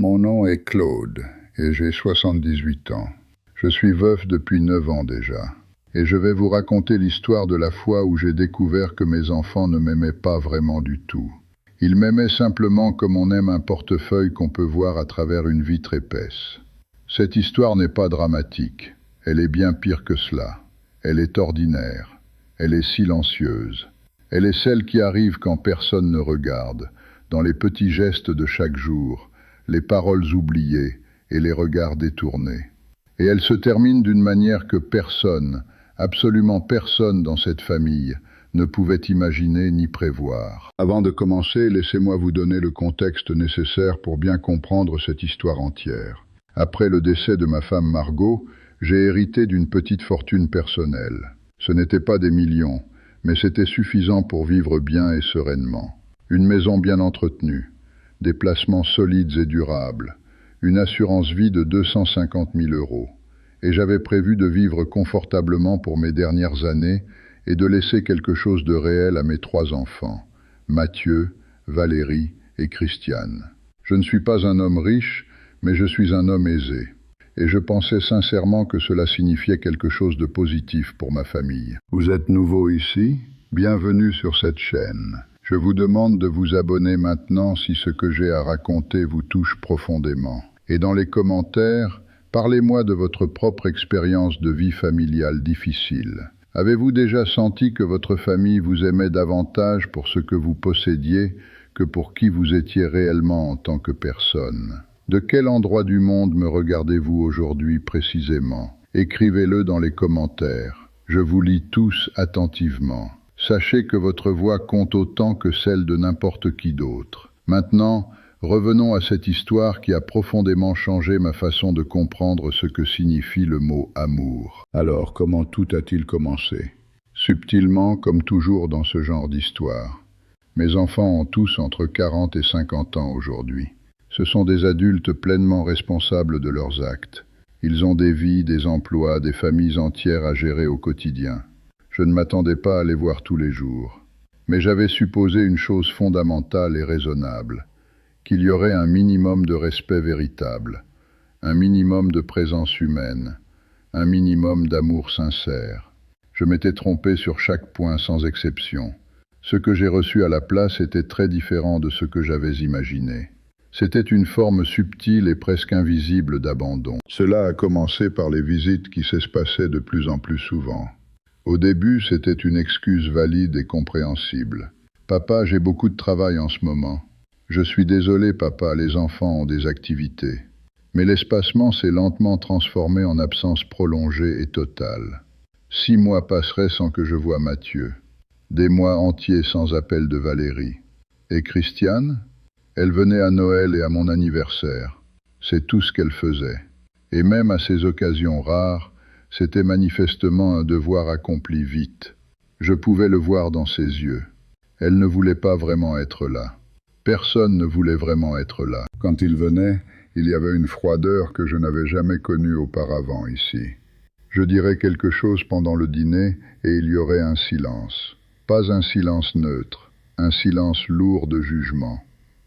Mon nom est Claude et j'ai 78 ans. Je suis veuf depuis 9 ans déjà. Et je vais vous raconter l'histoire de la fois où j'ai découvert que mes enfants ne m'aimaient pas vraiment du tout. Ils m'aimaient simplement comme on aime un portefeuille qu'on peut voir à travers une vitre épaisse. Cette histoire n'est pas dramatique. Elle est bien pire que cela. Elle est ordinaire. Elle est silencieuse. Elle est celle qui arrive quand personne ne regarde, dans les petits gestes de chaque jour, les paroles oubliées et les regards détournés. Et elle se termine d'une manière que personne, absolument personne dans cette famille, ne pouvait imaginer ni prévoir. Avant de commencer, laissez-moi vous donner le contexte nécessaire pour bien comprendre cette histoire entière. Après le décès de ma femme Margot, j'ai hérité d'une petite fortune personnelle. Ce n'était pas des millions, mais c'était suffisant pour vivre bien et sereinement. Une maison bien entretenue, des placements solides et durables, une assurance vie de 250 000 €. Et j'avais prévu de vivre confortablement pour mes dernières années et de laisser quelque chose de réel à mes 3 enfants, Mathieu, Valérie et Christiane. Je ne suis pas un homme riche, mais je suis un homme aisé. Et je pensais sincèrement que cela signifiait quelque chose de positif pour ma famille. Vous êtes nouveau ici? Bienvenue sur cette chaîne. Je vous demande de vous abonner maintenant si ce que j'ai à raconter vous touche profondément. Et dans les commentaires, parlez-moi de votre propre expérience de vie familiale difficile. Avez-vous déjà senti que votre famille vous aimait davantage pour ce que vous possédiez que pour qui vous étiez réellement en tant que personne? De quel endroit du monde me regardez-vous aujourd'hui précisément? Écrivez-le dans les commentaires. Je vous lis tous attentivement. Sachez que votre voix compte autant que celle de n'importe qui d'autre. Maintenant, revenons à cette histoire qui a profondément changé ma façon de comprendre ce que signifie le mot amour. Alors, comment tout a-t-il commencé? Subtilement, comme toujours dans ce genre d'histoire. Mes enfants ont tous entre 40 et 50 ans aujourd'hui. Ce sont des adultes pleinement responsables de leurs actes. Ils ont des vies, des emplois, des familles entières à gérer au quotidien. Je ne m'attendais pas à les voir tous les jours. Mais j'avais supposé une chose fondamentale et raisonnable, qu'il y aurait un minimum de respect véritable, un minimum de présence humaine, un minimum d'amour sincère. Je m'étais trompé sur chaque point sans exception. Ce que j'ai reçu à la place était très différent de ce que j'avais imaginé. C'était une forme subtile et presque invisible d'abandon. Cela a commencé par les visites qui s'espaçaient de plus en plus souvent. Au début, c'était une excuse valide et compréhensible. « Papa, j'ai beaucoup de travail en ce moment. »« Je suis désolé, papa, les enfants ont des activités. » Mais l'espacement s'est lentement transformé en absence prolongée et totale. 6 mois passeraient sans que je voie Mathieu. Des mois entiers sans appel de Valérie. Et Christiane ? Elle venait à Noël et à mon anniversaire. C'est tout ce qu'elle faisait. Et même à ces occasions rares, c'était manifestement un devoir accompli vite. Je pouvais le voir dans ses yeux. Elle ne voulait pas vraiment être là. Personne ne voulait vraiment être là. Quand il venait, il y avait une froideur que je n'avais jamais connue auparavant ici. Je dirais quelque chose pendant le dîner et il y aurait un silence. Pas un silence neutre, un silence lourd de jugement.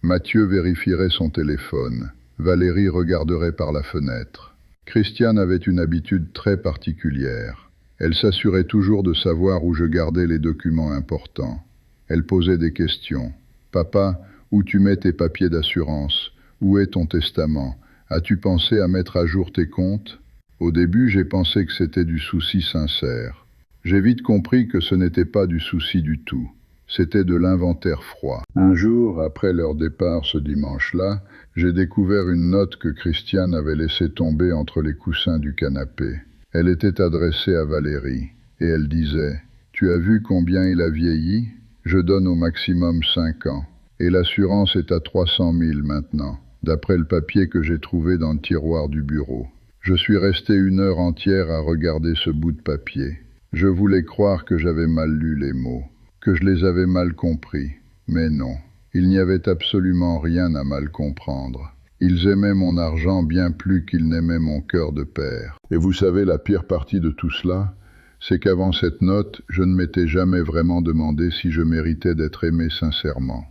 Mathieu vérifierait son téléphone. Valérie regarderait par la fenêtre. Christiane avait une habitude très particulière. Elle s'assurait toujours de savoir où je gardais les documents importants. Elle posait des questions. « Papa, où tu mets tes papiers d'assurance? Où est ton testament? As-tu pensé à mettre à jour tes comptes ?» Au début, j'ai pensé que c'était du souci sincère. J'ai vite compris que ce n'était pas du souci du tout. C'était de l'inventaire froid. Un jour, après leur départ ce dimanche-là, j'ai découvert une note que Christiane avait laissée tomber entre les coussins du canapé. Elle était adressée à Valérie, et elle disait « Tu as vu combien il a vieilli? Je donne au maximum 5 ans. Et l'assurance est à 300 000 maintenant, d'après le papier que j'ai trouvé dans le tiroir du bureau. » Je suis resté 1 heure entière à regarder ce bout de papier. Je voulais croire que j'avais mal lu les mots, que je les avais mal compris. Mais non, il n'y avait absolument rien à mal comprendre. Ils aimaient mon argent bien plus qu'ils n'aimaient mon cœur de père. Et vous savez, la pire partie de tout cela, c'est qu'avant cette note, je ne m'étais jamais vraiment demandé si je méritais d'être aimé sincèrement.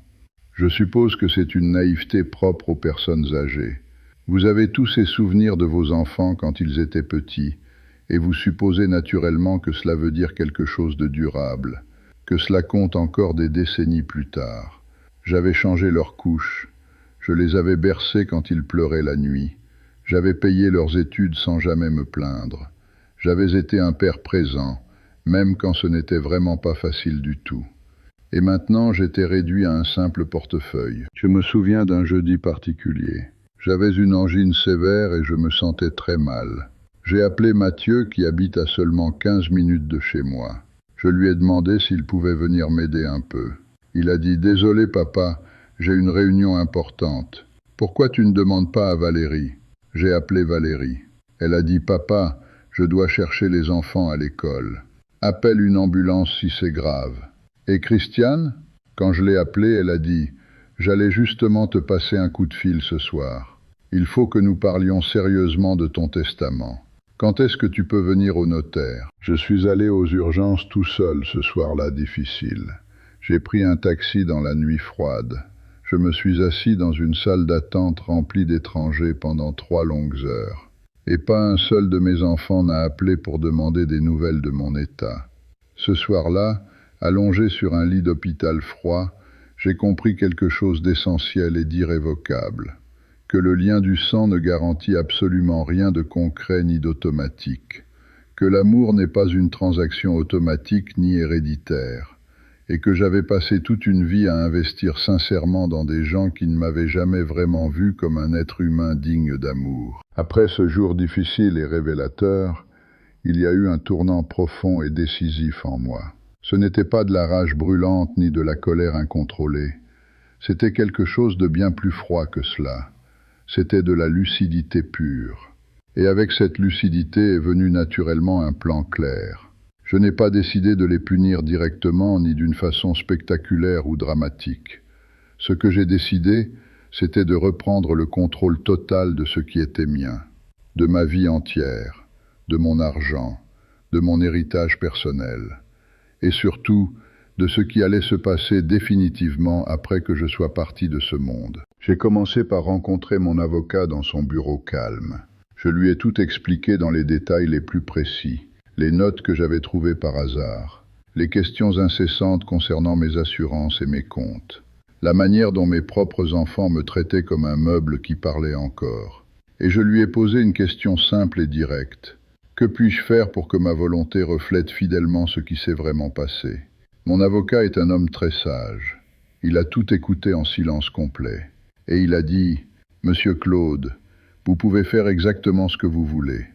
Je suppose que c'est une naïveté propre aux personnes âgées. Vous avez tous ces souvenirs de vos enfants quand ils étaient petits, et vous supposez naturellement que cela veut dire quelque chose de durable, que cela compte encore des décennies plus tard. J'avais changé leurs couches, je les avais bercés quand ils pleuraient la nuit, j'avais payé leurs études sans jamais me plaindre. J'avais été un père présent, même quand ce n'était vraiment pas facile du tout. Et maintenant, j'étais réduit à un simple portefeuille. Je me souviens d'un jeudi particulier. J'avais une angine sévère et je me sentais très mal. J'ai appelé Mathieu qui habite à seulement 15 minutes de chez moi. Je lui ai demandé s'il pouvait venir m'aider un peu. Il a dit « Désolé papa, j'ai une réunion importante. Pourquoi tu ne demandes pas à Valérie ?» J'ai appelé Valérie. Elle a dit « Papa, je dois chercher les enfants à l'école. Appelle une ambulance si c'est grave. » Et Christiane? Quand je l'ai appelée, elle a dit « J'allais justement te passer un coup de fil ce soir. Il faut que nous parlions sérieusement de ton testament. Quand est-ce que tu peux venir au notaire ?» Je suis allé aux urgences tout seul ce soir-là difficile. J'ai pris un taxi dans la nuit froide. Je me suis assis dans une salle d'attente remplie d'étrangers pendant 3 longues heures. Et pas un seul de mes enfants n'a appelé pour demander des nouvelles de mon état. Ce soir-là, allongé sur un lit d'hôpital froid, j'ai compris quelque chose d'essentiel et d'irrévocable, que le lien du sang ne garantit absolument rien de concret ni d'automatique, que l'amour n'est pas une transaction automatique ni héréditaire, et que j'avais passé toute une vie à investir sincèrement dans des gens qui ne m'avaient jamais vraiment vu comme un être humain digne d'amour. Après ce jour difficile et révélateur, il y a eu un tournant profond et décisif en moi. Ce n'était pas de la rage brûlante ni de la colère incontrôlée. C'était quelque chose de bien plus froid que cela. C'était de la lucidité pure. Et avec cette lucidité est venu naturellement un plan clair. Je n'ai pas décidé de les punir directement ni d'une façon spectaculaire ou dramatique. Ce que j'ai décidé, c'était de reprendre le contrôle total de ce qui était mien, de ma vie entière, de mon argent, de mon héritage personnel, et surtout de ce qui allait se passer définitivement après que je sois parti de ce monde. J'ai commencé par rencontrer mon avocat dans son bureau calme. Je lui ai tout expliqué dans les détails les plus précis, les notes que j'avais trouvées par hasard, les questions incessantes concernant mes assurances et mes comptes, la manière dont mes propres enfants me traitaient comme un meuble qui parlait encore. Et je lui ai posé une question simple et directe. Que puis-je faire pour que ma volonté reflète fidèlement ce qui s'est vraiment passé? Mon avocat est un homme très sage. Il a tout écouté en silence complet. Et il a dit « Monsieur Claude, vous pouvez faire exactement ce que vous voulez.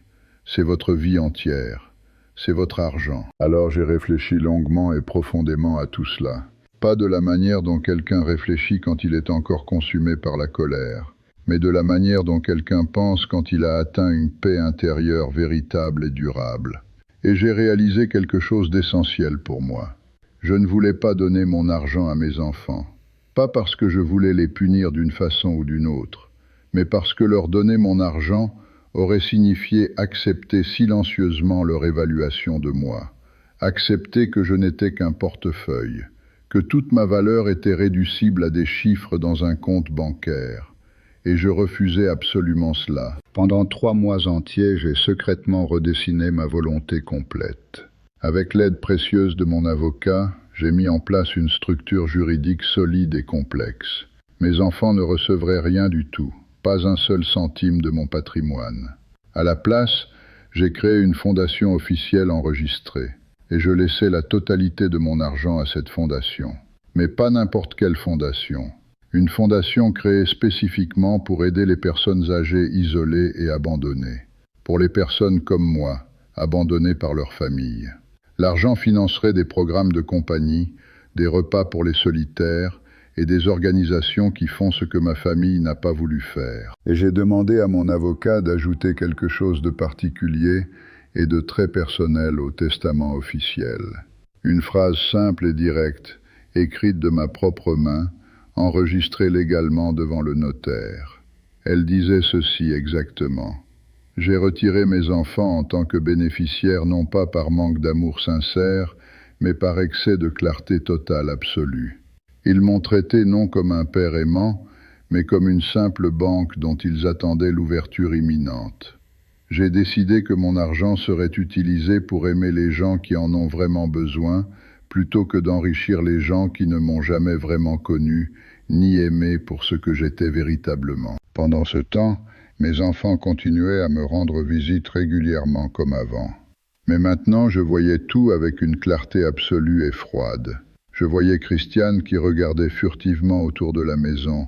C'est votre vie entière. C'est votre argent. » Alors j'ai réfléchi longuement et profondément à tout cela. Pas de la manière dont quelqu'un réfléchit quand il est encore consumé par la colère, mais de la manière dont quelqu'un pense quand il a atteint une paix intérieure véritable et durable. Et j'ai réalisé quelque chose d'essentiel pour moi. Je ne voulais pas donner mon argent à mes enfants, pas parce que je voulais les punir d'une façon ou d'une autre, mais parce que leur donner mon argent aurait signifié accepter silencieusement leur évaluation de moi, accepter que je n'étais qu'un portefeuille, que toute ma valeur était réducible à des chiffres dans un compte bancaire. Et je refusais absolument cela. Pendant 3 mois entiers, j'ai secrètement redessiné ma volonté complète. Avec l'aide précieuse de mon avocat, j'ai mis en place une structure juridique solide et complexe. Mes enfants ne recevraient rien du tout, pas un seul centime de mon patrimoine. À la place, j'ai créé une fondation officielle enregistrée, et je laissais la totalité de mon argent à cette fondation. Mais pas n'importe quelle fondation. Une fondation créée spécifiquement pour aider les personnes âgées isolées et abandonnées. Pour les personnes comme moi, abandonnées par leur famille. L'argent financerait des programmes de compagnie, des repas pour les solitaires et des organisations qui font ce que ma famille n'a pas voulu faire. Et j'ai demandé à mon avocat d'ajouter quelque chose de particulier et de très personnel au testament officiel. Une phrase simple et directe, écrite de ma propre main, enregistrée légalement devant le notaire. Elle disait ceci exactement. « J'ai retiré mes enfants en tant que bénéficiaires non pas par manque d'amour sincère, mais par excès de clarté totale absolue. Ils m'ont traité non comme un père aimant, mais comme une simple banque dont ils attendaient l'ouverture imminente. J'ai décidé que mon argent serait utilisé pour aimer les gens qui en ont vraiment besoin, plutôt que d'enrichir les gens qui ne m'ont jamais vraiment connu, ni aimé pour ce que j'étais véritablement. Pendant ce temps, mes enfants continuaient à me rendre visite régulièrement comme avant. Mais maintenant, je voyais tout avec une clarté absolue et froide. Je voyais Christiane qui regardait furtivement autour de la maison,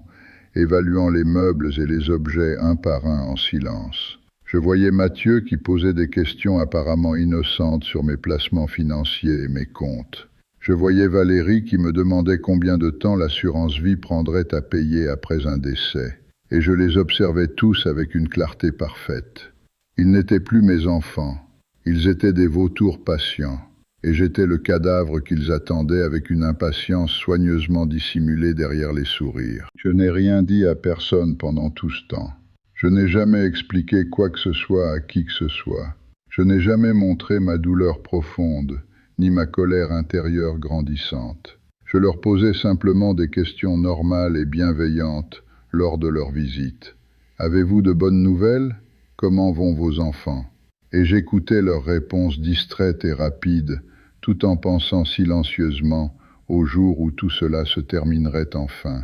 évaluant les meubles et les objets un par un en silence. Je voyais Mathieu qui posait des questions apparemment innocentes sur mes placements financiers et mes comptes. Je voyais Valérie qui me demandait combien de temps l'assurance vie prendrait à payer après un décès. Et je les observais tous avec une clarté parfaite. Ils n'étaient plus mes enfants, ils étaient des vautours patients, et j'étais le cadavre qu'ils attendaient avec une impatience soigneusement dissimulée derrière les sourires. Je n'ai rien dit à personne pendant tout ce temps. Je n'ai jamais expliqué quoi que ce soit à qui que ce soit. Je n'ai jamais montré ma douleur profonde, ni ma colère intérieure grandissante. Je leur posais simplement des questions normales et bienveillantes lors de leur visite. Avez-vous de bonnes nouvelles? Comment vont vos enfants? Et j'écoutais leurs réponses distraites et rapides, tout en pensant silencieusement au jour où tout cela se terminerait enfin,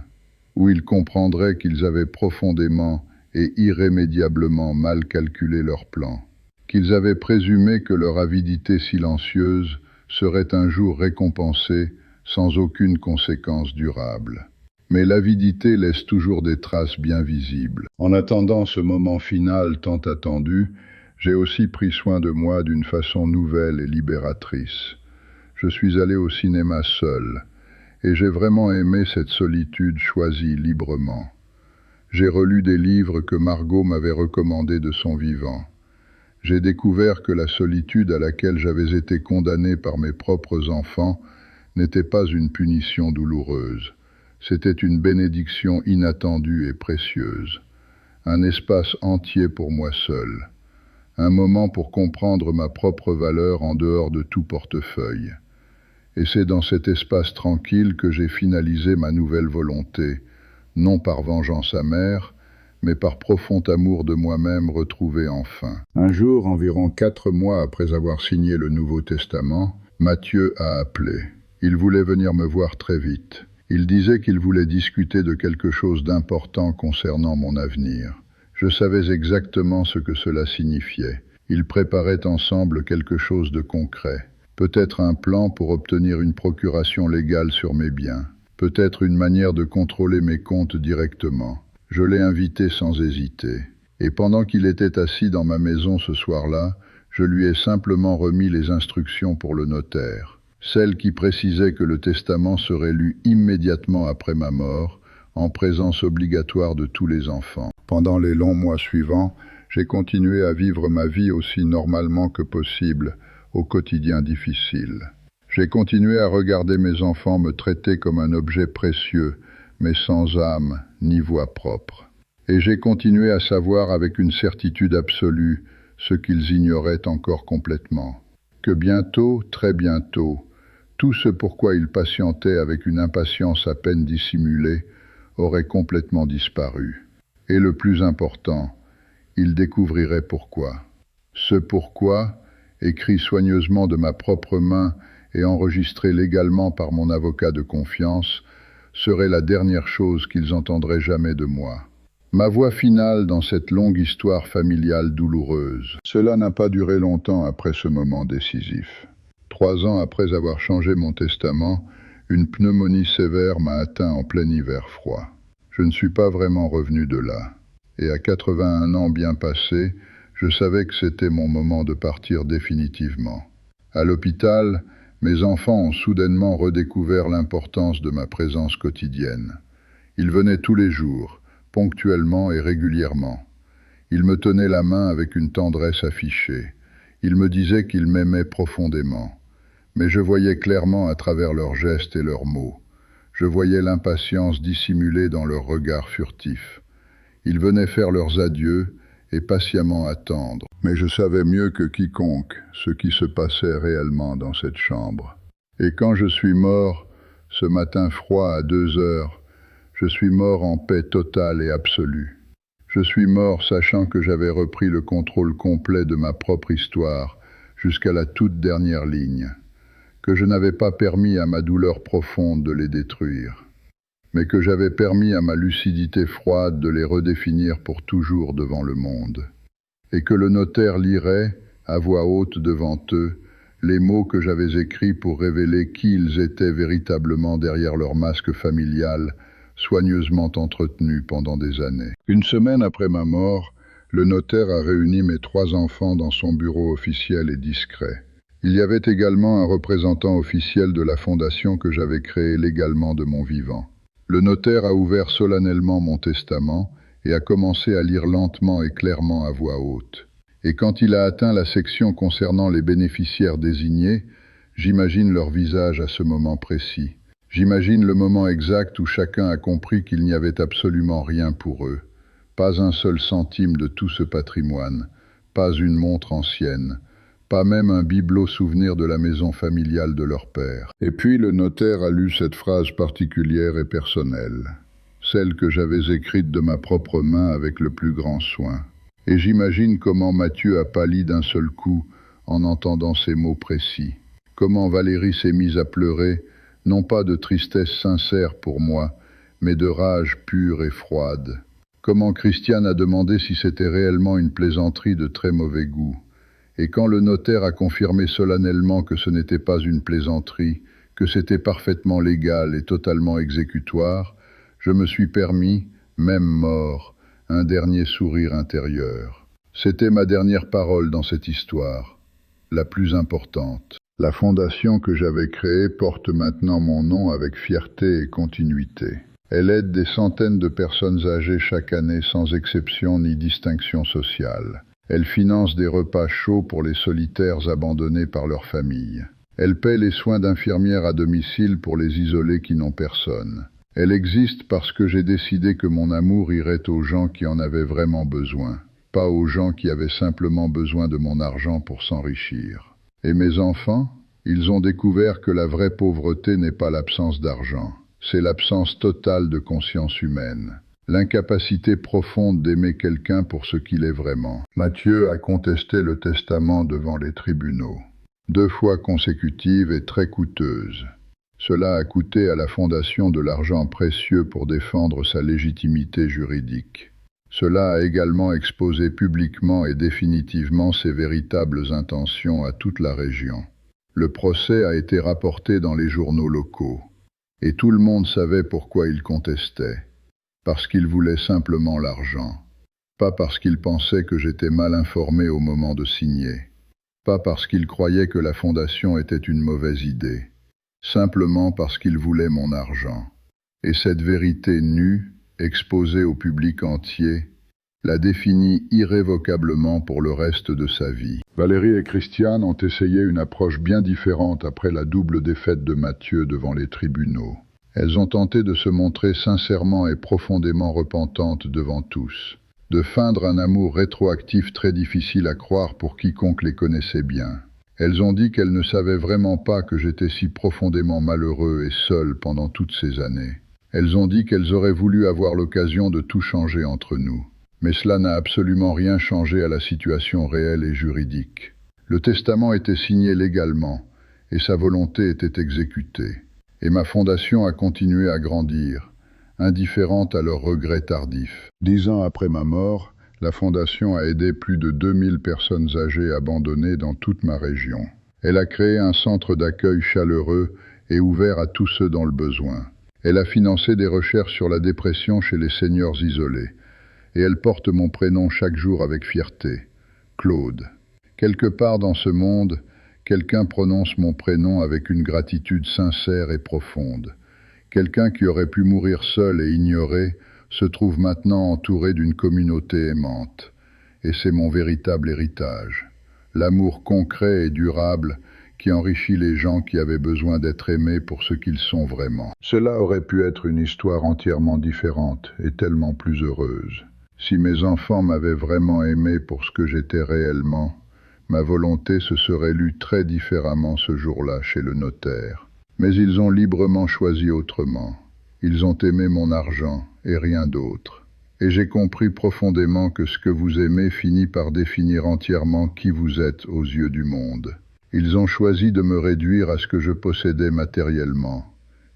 où ils comprendraient qu'ils avaient profondément et irrémédiablement mal calculé leur plan, qu'ils avaient présumé que leur avidité silencieuse serait un jour récompensée sans aucune conséquence durable. Mais l'avidité laisse toujours des traces bien visibles. En attendant ce moment final tant attendu, j'ai aussi pris soin de moi d'une façon nouvelle et libératrice. Je suis allé au cinéma seul, et j'ai vraiment aimé cette solitude choisie librement. J'ai relu des livres que Margot m'avait recommandés de son vivant. J'ai découvert que la solitude à laquelle j'avais été condamné par mes propres enfants n'était pas une punition douloureuse. C'était une bénédiction inattendue et précieuse. Un espace entier pour moi seul. Un moment pour comprendre ma propre valeur en dehors de tout portefeuille. Et c'est dans cet espace tranquille que j'ai finalisé ma nouvelle volonté, non par vengeance amère, mais par profond amour de moi-même retrouvé enfin. Un jour, environ 4 mois après avoir signé le Nouveau Testament, Mathieu a appelé. Il voulait venir me voir très vite. Il disait qu'il voulait discuter de quelque chose d'important concernant mon avenir. Je savais exactement ce que cela signifiait. Ils préparaient ensemble quelque chose de concret. Peut-être un plan pour obtenir une procuration légale sur mes biens. Peut-être une manière de contrôler mes comptes directement. Je l'ai invité sans hésiter. Et pendant qu'il était assis dans ma maison ce soir-là, je lui ai simplement remis les instructions pour le notaire. Celle qui précisait que le testament serait lu immédiatement après ma mort, en présence obligatoire de tous les enfants. Pendant les longs mois suivants, j'ai continué à vivre ma vie aussi normalement que possible, au quotidien difficile. J'ai continué à regarder mes enfants me traiter comme un objet précieux, mais sans âme ni voix propre. Et j'ai continué à savoir avec une certitude absolue ce qu'ils ignoraient encore complètement. Que bientôt, très bientôt, tout ce pourquoi ils patientaient avec une impatience à peine dissimulée aurait complètement disparu. Et le plus important, ils découvriraient pourquoi. Ce pourquoi, écrit soigneusement de ma propre main et enregistré légalement par mon avocat de confiance, serait la dernière chose qu'ils entendraient jamais de moi. Ma voix finale dans cette longue histoire familiale douloureuse. Cela n'a pas duré longtemps après ce moment décisif. 3 ans après avoir changé mon testament, une pneumonie sévère m'a atteint en plein hiver froid. Je ne suis pas vraiment revenu de là. Et à 81 ans bien passés, je savais que c'était mon moment de partir définitivement. À l'hôpital, mes enfants ont soudainement redécouvert l'importance de ma présence quotidienne. Ils venaient tous les jours, ponctuellement et régulièrement. Ils me tenaient la main avec une tendresse affichée. Ils me disaient qu'ils m'aimaient profondément. Mais je voyais clairement à travers leurs gestes et leurs mots. Je voyais l'impatience dissimulée dans leurs regards furtifs. Ils venaient faire leurs adieux et patiemment attendre. Mais je savais mieux que quiconque ce qui se passait réellement dans cette chambre. Et quand je suis mort, ce matin froid à 2 heures, Je suis mort en paix totale et absolue. Je suis mort sachant que j'avais repris le contrôle complet de ma propre histoire jusqu'à la toute dernière ligne, que je n'avais pas permis à ma douleur profonde de les détruire, mais que j'avais permis à ma lucidité froide de les redéfinir pour toujours devant le monde, et que le notaire lirait, à voix haute devant eux, les mots que j'avais écrits pour révéler qui ils étaient véritablement derrière leur masque familial, soigneusement entretenu pendant des années. Une semaine après ma mort, le notaire a réuni mes 3 enfants dans son bureau officiel et discret. Il y avait également un représentant officiel de la fondation que j'avais créée légalement de mon vivant. Le notaire a ouvert solennellement mon testament et a commencé à lire lentement et clairement à voix haute. Et quand il a atteint la section concernant les bénéficiaires désignés, j'imagine leur visage à ce moment précis. J'imagine le moment exact où chacun a compris qu'il n'y avait absolument rien pour eux. Pas un seul centime de tout ce patrimoine, pas une montre ancienne, pas même un bibelot souvenir de la maison familiale de leur père. Et puis le notaire a lu cette phrase particulière et personnelle, celle que j'avais écrite de ma propre main avec le plus grand soin. Et j'imagine comment Mathieu a pâli d'un seul coup en entendant ces mots précis. Comment Valérie s'est mise à pleurer, non pas de tristesse sincère pour moi, mais de rage pure et froide. Comment Christiane a demandé si c'était réellement une plaisanterie de très mauvais goût. Et quand le notaire a confirmé solennellement que ce n'était pas une plaisanterie, que c'était parfaitement légal et totalement exécutoire, je me suis permis, même mort, un dernier sourire intérieur. C'était ma dernière parole dans cette histoire, la plus importante. La fondation que j'avais créée porte maintenant mon nom avec fierté et continuité. Elle aide des centaines de personnes âgées chaque année sans exception ni distinction sociale. Elle finance des repas chauds pour les solitaires abandonnés par leur famille. Elle paie les soins d'infirmières à domicile pour les isolés qui n'ont personne. Elle existe parce que j'ai décidé que mon amour irait aux gens qui en avaient vraiment besoin, pas aux gens qui avaient simplement besoin de mon argent pour s'enrichir. Et mes enfants, ils ont découvert que la vraie pauvreté n'est pas l'absence d'argent, c'est l'absence totale de conscience humaine, l'incapacité profonde d'aimer quelqu'un pour ce qu'il est vraiment. Mathieu a contesté le testament devant les tribunaux, 2 fois consécutives et très coûteuses. Cela a coûté à la fondation de l'argent précieux pour défendre sa légitimité juridique. Cela a également exposé publiquement et définitivement ses véritables intentions à toute la région. Le procès a été rapporté dans les journaux locaux, et tout le monde savait pourquoi il contestait. Parce qu'il voulait simplement l'argent, pas parce qu'il pensait que j'étais mal informé au moment de signer, pas parce qu'il croyait que la fondation était une mauvaise idée, simplement parce qu'il voulait mon argent. Et cette vérité nue, exposée au public entier, la définit irrévocablement pour le reste de sa vie. Valérie et Christiane ont essayé une approche bien différente après la double défaite de Mathieu devant les tribunaux. Elles ont tenté de se montrer sincèrement et profondément repentantes devant tous, de feindre un amour rétroactif très difficile à croire pour quiconque les connaissait bien. Elles ont dit qu'elles ne savaient vraiment pas que j'étais si profondément malheureux et seul pendant toutes ces années. Elles ont dit qu'elles auraient voulu avoir l'occasion de tout changer entre nous. Mais cela n'a absolument rien changé à la situation réelle et juridique. Le testament était signé légalement, et sa volonté était exécutée. Et ma fondation a continué à grandir, indifférente à leurs regrets tardifs. 10 ans après ma mort, la fondation a aidé plus de 2000 personnes âgées abandonnées dans toute ma région. Elle a créé un centre d'accueil chaleureux et ouvert à tous ceux dans le besoin. Elle a financé des recherches sur la dépression chez les seniors isolés. Et elle porte mon prénom chaque jour avec fierté, Claude. Quelque part dans ce monde, quelqu'un prononce mon prénom avec une gratitude sincère et profonde. Quelqu'un qui aurait pu mourir seul et ignoré se trouve maintenant entouré d'une communauté aimante. Et c'est mon véritable héritage. L'amour concret et durable qui enrichit les gens qui avaient besoin d'être aimés pour ce qu'ils sont vraiment. Cela aurait pu être une histoire entièrement différente et tellement plus heureuse. Si mes enfants m'avaient vraiment aimé pour ce que j'étais réellement, ma volonté se serait lue très différemment ce jour-là chez le notaire. Mais ils ont librement choisi autrement. Ils ont aimé mon argent et rien d'autre. Et j'ai compris profondément que ce que vous aimez finit par définir entièrement qui vous êtes aux yeux du monde. Ils ont choisi de me réduire à ce que je possédais matériellement.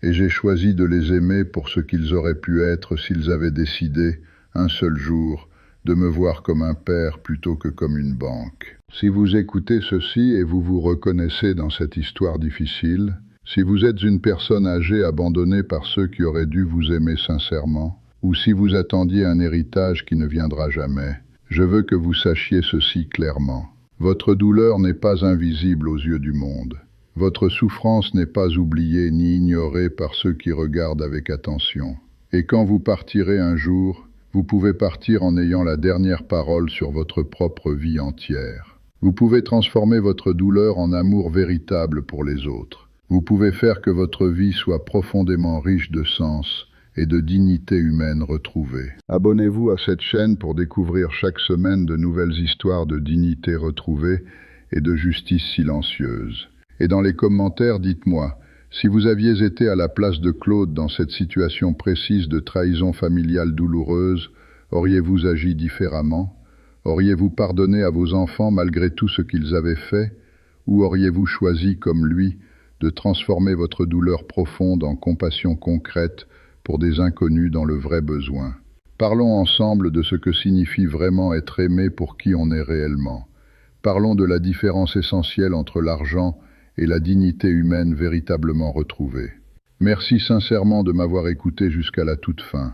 Et j'ai choisi de les aimer pour ce qu'ils auraient pu être s'ils avaient décidé, un seul jour, de me voir comme un père plutôt que comme une banque. Si vous écoutez ceci et vous vous reconnaissez dans cette histoire difficile, si vous êtes une personne âgée abandonnée par ceux qui auraient dû vous aimer sincèrement, ou si vous attendiez un héritage qui ne viendra jamais, je veux que vous sachiez ceci clairement. Votre douleur n'est pas invisible aux yeux du monde. Votre souffrance n'est pas oubliée ni ignorée par ceux qui regardent avec attention. Et quand vous partirez un jour, vous pouvez partir en ayant la dernière parole sur votre propre vie entière. Vous pouvez transformer votre douleur en amour véritable pour les autres. Vous pouvez faire que votre vie soit profondément riche de sens et de dignité humaine retrouvée. Abonnez-vous à cette chaîne pour découvrir chaque semaine de nouvelles histoires de dignité retrouvée et de justice silencieuse. Et dans les commentaires, dites-moi, si vous aviez été à la place de Claude dans cette situation précise de trahison familiale douloureuse, auriez-vous agi différemment? Auriez-vous pardonné à vos enfants malgré tout ce qu'ils avaient fait? Ou auriez-vous choisi, comme lui, de transformer votre douleur profonde en compassion concrète pour des inconnus dans le vrai besoin? Parlons ensemble de ce que signifie vraiment être aimé pour qui on est réellement. Parlons de la différence essentielle entre l'argent et la dignité humaine véritablement retrouvée. Merci sincèrement de m'avoir écouté jusqu'à la toute fin.